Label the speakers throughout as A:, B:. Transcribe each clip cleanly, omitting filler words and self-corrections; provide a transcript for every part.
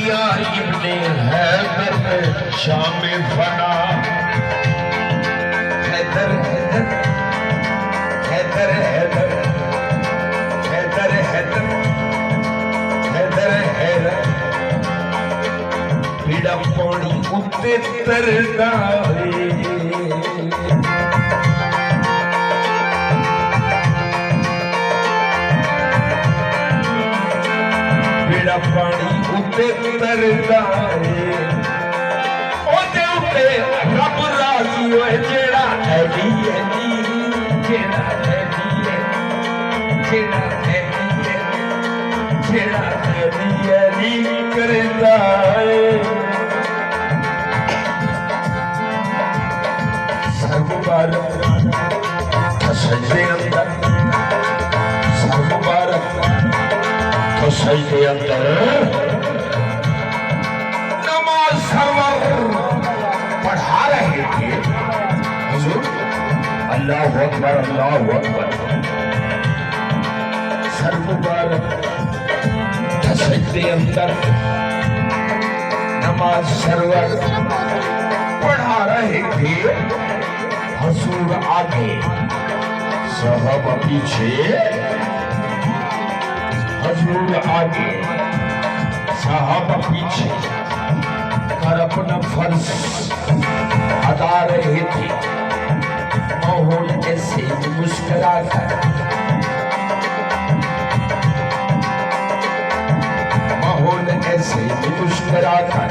A: किया इब्ने हैदर ने शाम फना। हैदर हैदर हैदर हैदर हैदर हैदर हैदर हैदर पीड़ा पानी उत्ते तरदा पानी उत्ते तरदा ओदे उत्ते रब राजी होए जेड़ा है दी जेड़ा है दी जेड़ा है दी जेड़ा है दी करदा सर्वबार सजदे अंदर सर्वबार सजदे अंदर नमाज सरवर पढ़ा रहे थे। हुजूर अल्लाहु अकबर अल्लाहु अकबर सर्वबार सजदे अंदर नमाज सरवर पढ़ा रहे थे। हुजूर आगे सहाबा पीछे हुजूर आगे साहब पीछे कर अपना फर्ज अदा रहे थे। माहौल ऐसे मुस्कुरा कर माहौल ऐसे मुस्कुरा कर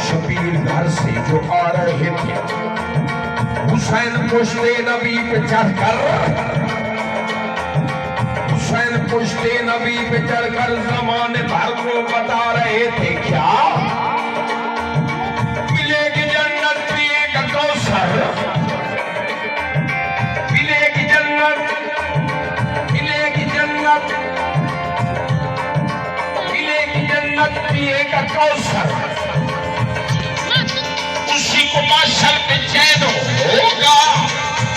A: शबीर घर से जो आ रहे थे हुसैन पुश्ते नबी पे चढ़कर हुसैन पुश्ते नबी पे चढ़कर ज़माने भर को बता रहे थे क्या मिलेगी जन्नत पिएगा कौसर मिलेगी जन्नत मिलेगी जन्नत मिलेगी जन्नत पिएगा कौसर उसी को माशर में चैन हो